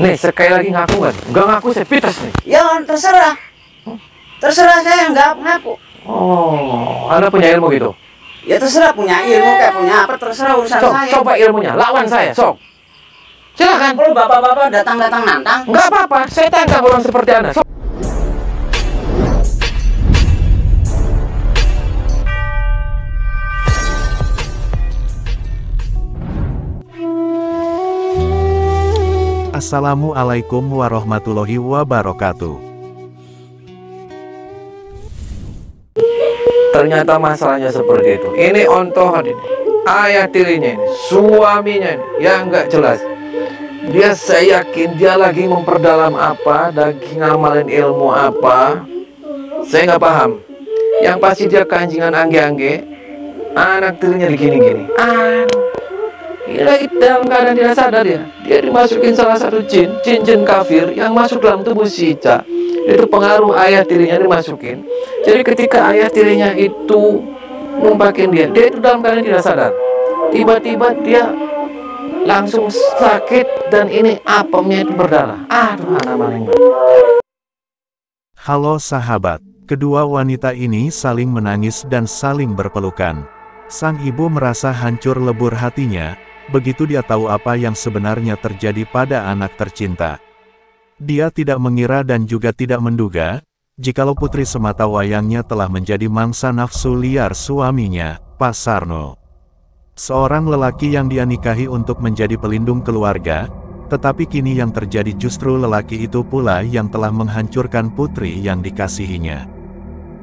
Nih, sekali lagi ngaku kan? Nggak ngaku saya pites nih. Ya terserah. Terserah saya nggak ngaku. Oh, Anda punya ilmu gitu? Ya terserah punya ilmu kayak punya apa terserah urusan Sok, saya. coba ilmunya, lawan saya, sok. Silakan. Kalau bapak-bapak datang-datang nantang. Nggak apa-apa, saya tantang orang seperti Anda. Sok. Assalamualaikum warahmatullahi wabarakatuh. Ternyata masalahnya seperti itu. Ini ontoh ini, ayah tirinya ini, suaminya ini, yang nggak jelas. Dia, saya yakin dia lagi memperdalam apa, lagi ngamalin ilmu apa. Saya nggak paham. Yang pasti dia kanjingan angge-angge, anak tirinya digini-gini. Lagi dalam keadaan tidak sadar ya, dia dimasukin salah satu jin kafir yang masuk dalam tubuh si Ica. Itu pengaruh ayah tirinya dimasukin. Jadi ketika ayah tirinya itu numpakin dia itu dalam keadaan tidak sadar. Tiba-tiba dia langsung sakit dan ini apemnya itu berdarah. Aduh, anak maling. Halo sahabat, kedua wanita ini saling menangis dan saling berpelukan. Sang ibu merasa hancur lebur hatinya, begitu dia tahu apa yang sebenarnya terjadi pada anak tercinta. Dia tidak mengira dan juga tidak menduga, jikalau putri semata wayangnya telah menjadi mangsa nafsu liar suaminya, Pak Sarno. Seorang lelaki yang dia nikahi untuk menjadi pelindung keluarga, tetapi kini yang terjadi justru lelaki itu pula yang telah menghancurkan putri yang dikasihinya.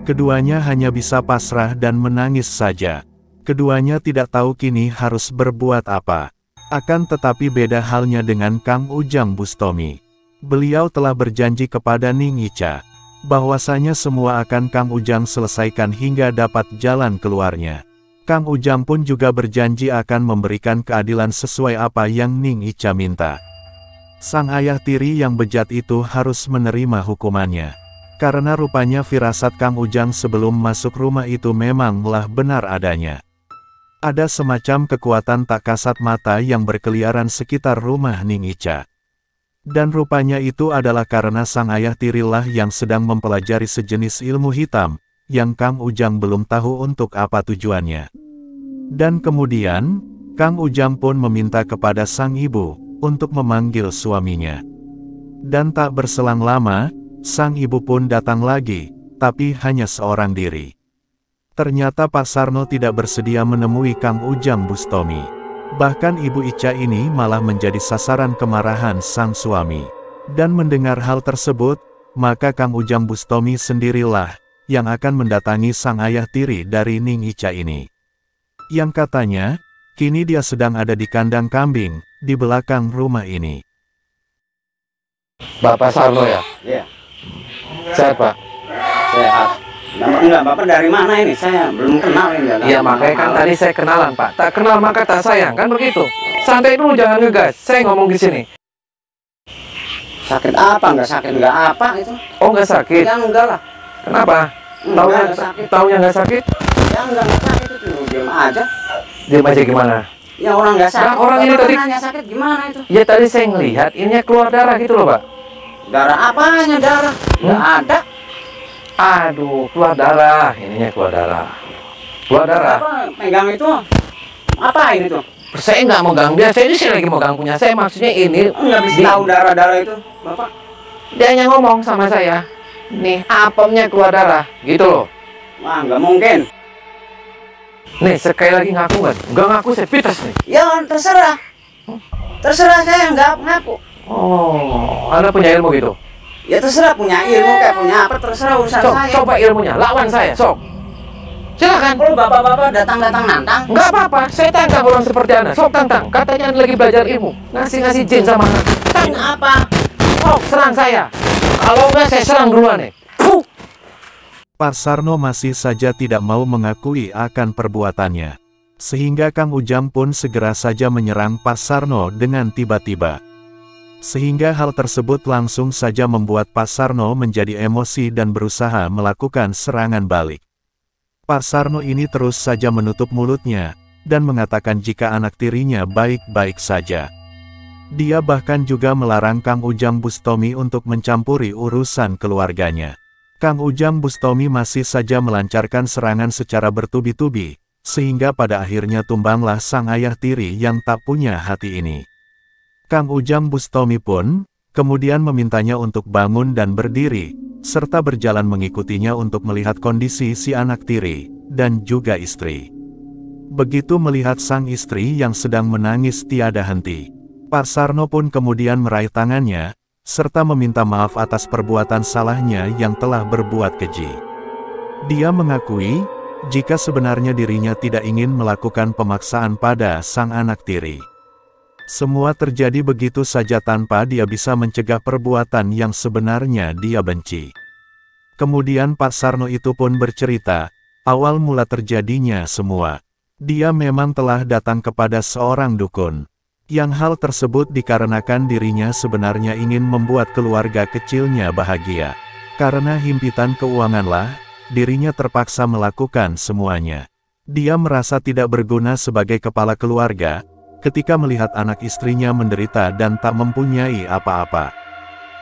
Keduanya hanya bisa pasrah dan menangis saja. Keduanya tidak tahu kini harus berbuat apa. Akan tetapi beda halnya dengan Kang Ujang Bustomi. Beliau telah berjanji kepada Ning Ica, bahwasanya semua akan Kang Ujang selesaikan hingga dapat jalan keluarnya. Kang Ujang pun juga berjanji akan memberikan keadilan sesuai apa yang Ning Ica minta. Sang ayah tiri yang bejat itu harus menerima hukumannya. Karena rupanya firasat Kang Ujang sebelum masuk rumah itu memanglah benar adanya. Ada semacam kekuatan tak kasat mata yang berkeliaran sekitar rumah Ning Ica. Dan rupanya itu adalah karena sang ayah tirilah yang sedang mempelajari sejenis ilmu hitam, yang Kang Ujang belum tahu untuk apa tujuannya. Dan kemudian, Kang Ujang pun meminta kepada sang ibu, untuk memanggil suaminya. Dan tak berselang lama, sang ibu pun datang lagi, tapi hanya seorang diri. Ternyata Pak Sarno tidak bersedia menemui Kang Ujang Bustomi. Bahkan Ibu Ica ini malah menjadi sasaran kemarahan sang suami. Dan mendengar hal tersebut, maka Kang Ujang Bustomi sendirilah yang akan mendatangi sang ayah tiri dari Ning Ica ini. Yang katanya, kini dia sedang ada di kandang kambing, di belakang rumah ini. Bapak Sarno ya? Iya. Sehat, Pak? Sehat. Bapak dari mana ini? Saya belum kenal ini. Iya, makanya kan tadi saya kenalan, Pak. Tak kenal maka tak sayang, kan begitu? Santai dulu, jangan ngegas. Saya ngomong di sini. Sakit apa? Nggak sakit, nggak apa itu? Oh, nggak sakit? Ya enggak lah. Kenapa? Taunya nggak sakit? Ya enggak sakit itu, diam aja. Diam aja gimana? Ya orang nggak sakit. Nah, orang ini tadi nanya sakit gimana itu? Ya tadi saya ngelihat ininya keluar darah gitu loh, Pak. Darah apanya darah? Nggak ada. Aduh, keluar darah. Ininya keluar darah. Keluar darah. Apa pegang itu? Apa ini tuh? Saya nggak mau gang dia. Saya lagi mau gang punya saya. Maksudnya ini Nggak bisa tahu darah-darah itu, Bapak. Dia hanya ngomong sama saya. Nih, apemnya keluar darah. Gitu loh. Wah, nggak mungkin. Nih, sekali lagi ngaku kan? Nggak ngaku saya pites nih. Ya terserah. Terserah saya nggak ngaku. Oh, Anda punya ilmu gitu? Ya terserah punya ilmu kayak punya apa terserah urusan Sok, saya. coba ilmunya, lawan saya, sok. Silakan. Kalau bapak-bapak datang-datang nantang. Nggak apa-apa, saya tantang orang seperti Anda. Sok tantang, katanya Anda lagi belajar ilmu. Ngasih jin sama anak. Jin apa? Sok, serang saya. Kalau enggak, saya serang duluan nih. Fuh. Pak Sarno masih saja tidak mau mengakui akan perbuatannya. Sehingga Kang Ujang pun segera saja menyerang Pak Sarno dengan tiba-tiba. Sehingga hal tersebut langsung saja membuat Pak Sarno menjadi emosi dan berusaha melakukan serangan balik. Pak Sarno ini terus saja menutup mulutnya, dan mengatakan jika anak tirinya baik-baik saja. Dia bahkan juga melarang Kang Ujang Bustomi untuk mencampuri urusan keluarganya. Kang Ujang Bustomi masih saja melancarkan serangan secara bertubi-tubi, sehingga pada akhirnya tumbanglah sang ayah tiri yang tak punya hati ini. Kang Ujang Bustomi pun kemudian memintanya untuk bangun dan berdiri, serta berjalan mengikutinya untuk melihat kondisi si anak tiri, dan juga istri. Begitu melihat sang istri yang sedang menangis tiada henti, Pak Sarno pun kemudian meraih tangannya, serta meminta maaf atas perbuatan salahnya yang telah berbuat keji. Dia mengakui, jika sebenarnya dirinya tidak ingin melakukan pemaksaan pada sang anak tiri. Semua terjadi begitu saja tanpa dia bisa mencegah perbuatan yang sebenarnya dia benci. Kemudian Pak Sarno itu pun bercerita, awal mula terjadinya semua. Dia memang telah datang kepada seorang dukun. Yang hal tersebut dikarenakan dirinya sebenarnya ingin membuat keluarga kecilnya bahagia. Karena himpitan keuanganlah, dirinya terpaksa melakukan semuanya. Dia merasa tidak berguna sebagai kepala keluarga, ketika melihat anak istrinya menderita dan tak mempunyai apa-apa.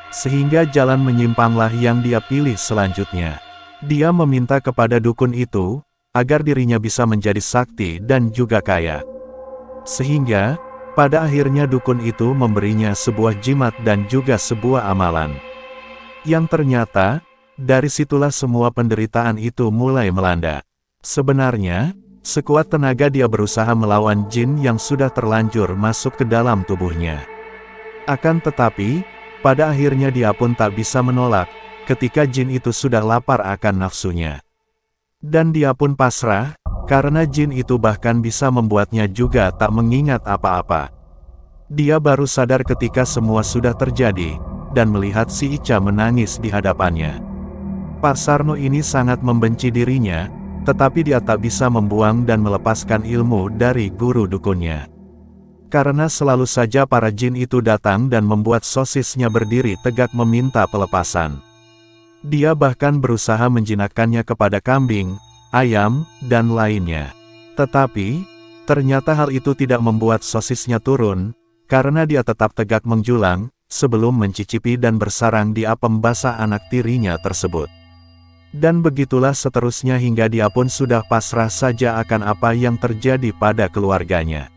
Sehingga jalan menyimpanglah yang dia pilih selanjutnya. Dia meminta kepada dukun itu, agar dirinya bisa menjadi sakti dan juga kaya. Sehingga, pada akhirnya dukun itu memberinya sebuah jimat dan juga sebuah amalan. Yang ternyata, dari situlah semua penderitaan itu mulai melanda. Sebenarnya, sekuat tenaga dia berusaha melawan jin yang sudah terlanjur masuk ke dalam tubuhnya. Akan tetapi, pada akhirnya dia pun tak bisa menolak, ketika jin itu sudah lapar akan nafsunya. Dan dia pun pasrah, karena jin itu bahkan bisa membuatnya juga tak mengingat apa-apa. Dia baru sadar ketika semua sudah terjadi, dan melihat si Ica menangis di hadapannya. Pak Sarno ini sangat membenci dirinya, tetapi dia tak bisa membuang dan melepaskan ilmu dari guru dukunnya. Karena selalu saja para jin itu datang dan membuat sosisnya berdiri tegak meminta pelepasan. Dia bahkan berusaha menjinakkannya kepada kambing, ayam, dan lainnya. Tetapi, ternyata hal itu tidak membuat sosisnya turun, karena dia tetap tegak menjulang, sebelum mencicipi dan bersarang di apem basah anak tirinya tersebut. Dan begitulah seterusnya hingga dia pun sudah pasrah saja akan apa yang terjadi pada keluarganya.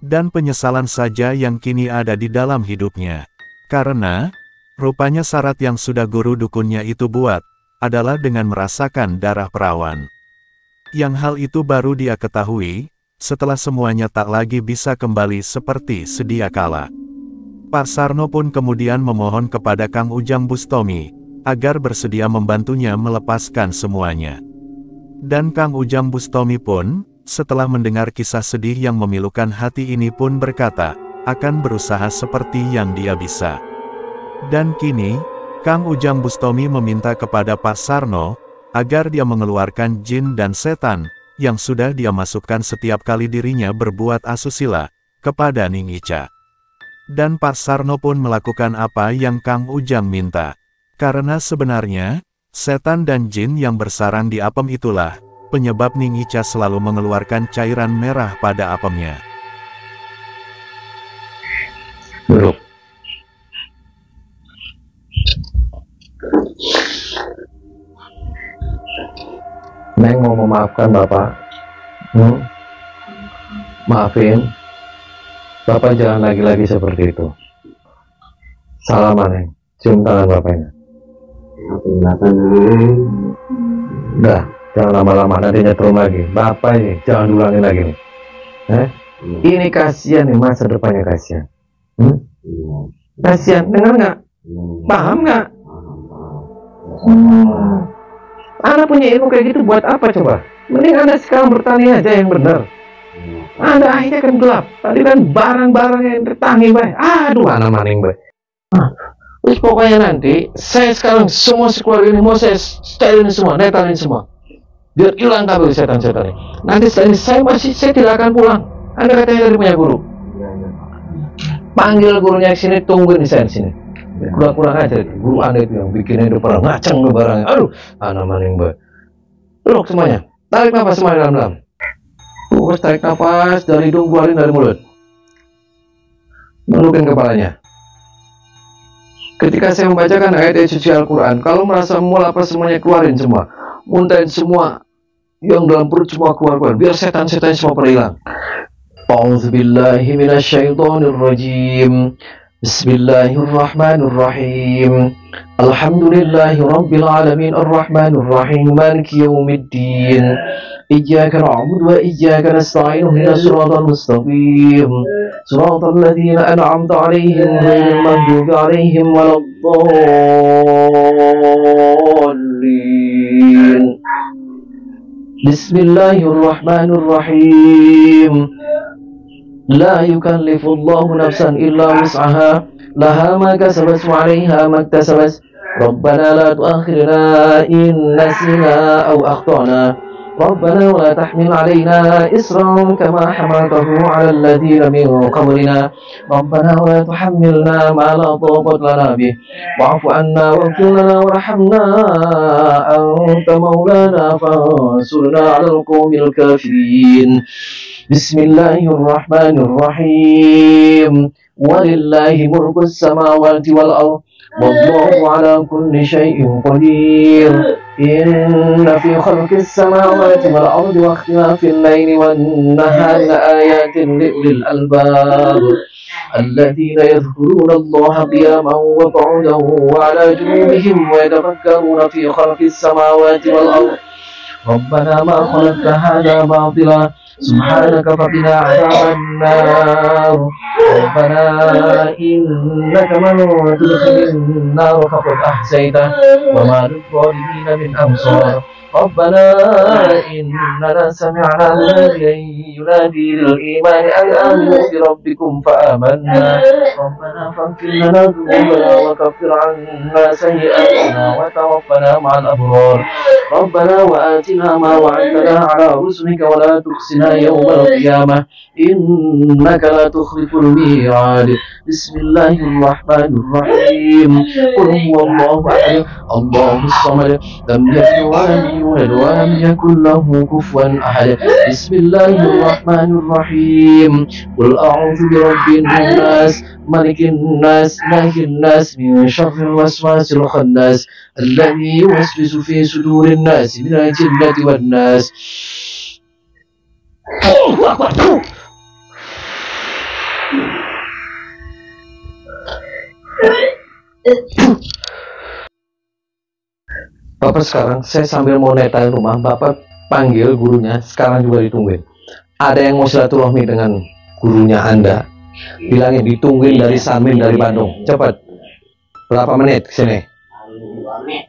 Dan penyesalan saja yang kini ada di dalam hidupnya. Karena, rupanya syarat yang sudah guru dukunnya itu buat, adalah dengan merasakan darah perawan. Yang hal itu baru dia ketahui, setelah semuanya tak lagi bisa kembali seperti sedia kala. Pak Sarno pun kemudian memohon kepada Kang Ujang Bustomi, agar bersedia membantunya melepaskan semuanya. Dan Kang Ujang Bustomi pun, setelah mendengar kisah sedih yang memilukan hati ini pun berkata, akan berusaha seperti yang dia bisa. Dan kini, Kang Ujang Bustomi meminta kepada Pak Sarno, agar dia mengeluarkan jin dan setan, yang sudah dia masukkan setiap kali dirinya berbuat asusila, kepada Ning Ica. Dan Pak Sarno pun melakukan apa yang Kang Ujang minta. Karena sebenarnya, setan dan jin yang bersarang di apem itulah, penyebab Ning Ica selalu mengeluarkan cairan merah pada apemnya. Duduk. Neng mau memaafkan Bapak. Maafin. Bapak jangan lagi-lagi seperti itu. Salaman, Neng. Cium tangan Bapaknya. Udah, jangan lama-lama, nanti nyetrum lagi. Bapak ini, jangan ulangin lagi nih. Ini kasihan nih, masa depannya kasihan. Kasihan, dengar nggak? Paham nggak? Anda punya ilmu kayak gitu buat apa coba? Mending Anda sekarang bertani aja yang benar. Anda akhirnya kan gelap. Tadi kan barang-barang yang tertangi baik. Aduh, anak maning baik. Terus pokoknya nanti saya sekarang semua sekeluarga ini mau saya sterilin semua, netalin semua. Biar hilang kabel setan-setan ini. Nanti setelah ini saya tidak akan pulang. Anda katanya dari punya guru. Panggil gurunya ke sini, tungguin saya di sini. Kurang aja guru Anda itu yang bikinnya itu pernah ngaceng tuh barangnya. Aduh, anak maning baik. Duduk semuanya. Tarik nafas semuanya dalam-dalam. Terus tarik nafas dari hidung, keluarin dari mulut. Menundukkan kepalanya. Ketika saya membacakan ayat suci Al-Quran, kalau merasa mual apa semuanya keluarin semua, muntahin semua, yang dalam perut semua keluar, biar setan-setan semua pada hilang. A'udzubillahi minasyaitonirrajim. Bismillahirrahmanirrahim. Alhamdulillahi rabbil alamin arrahmanir rahim maliki yaumiddin. Iyyaka na'budu wa iyyaka nasta'in ihdinas siratal mustaqim. Siratal ladzina an'amta 'alaihim ghairil maghdubi 'alaihim waladdallin. Bismillahirrahmanirrahim. La yukallifullahu nafsan illa wus'aha laha ma kasabat wa 'alaiha ma iktasabat. Rabbana la tu'akhirna in nasina aw akhtana. Rabbana wa la tahmil 'alaina isran kama hamaltahu 'ala alladhina min qablina. Rabbana wa la tuhammilna ma la taqata lana bih. Wa'fu 'anna waghfir lana warhamna anta maulana fansurna 'alal qawmil kafirin. Bismillahirrahmanirrahim. Walillahi mulkus samawati wal ardh. Wallahu ala kulli syai'in qadir. Inna fi khalqis samawati wal ardi wa ikhtilafil laili wan nahari laayatin liulil albab. Alladzina yadhkuruna Allaha qiyaman wa qu'udan wa 'ala junubihim wa yatafakkaruna fi khalqis samawati wal ardh. Rabbana ma khalaqta hadha batila subhanaka faqina 'adzabannar. Rabbana innaka man tudkhilin nar faqad ahsaytah wa ma lidh-dhalimin min ansar. Rabbana innana sami'na munadiyan yunadi lil-iman an aminu bi rabbikum fa amanna. Rabbana faghfir lana dhunubana wa kaffir 'anna sayyi'atina wa tawaffana ma'al abrar. Rabbana wa atina ma wa'adtana 'ala rusulika wa la tukhzina yawmal qiyamah innaka la tukhliful mi'ad. Bismillahirrahmanirrahim. Qul huwallahu ahad, Allahus samad, lam yalid wa lam yulad wa lam yakul lahu kufuwan ahad. Bismillahirrahmanirrahim. Qul a'udzu birabbin nas, malikin nas, ilahin nas, min syarril waswasil khannas, alladzi yuwaswisu fi sudurin nas minal jinnati wan nas. Bapak sekarang saya sambil mau netain rumah, Bapak panggil gurunya, sekarang juga ditungguin. Ada yang mau silaturahmi dengan gurunya Anda, bilangin ditungguin dari Samin dari Bandung. Cepat. Berapa menit kesini? 2 menit.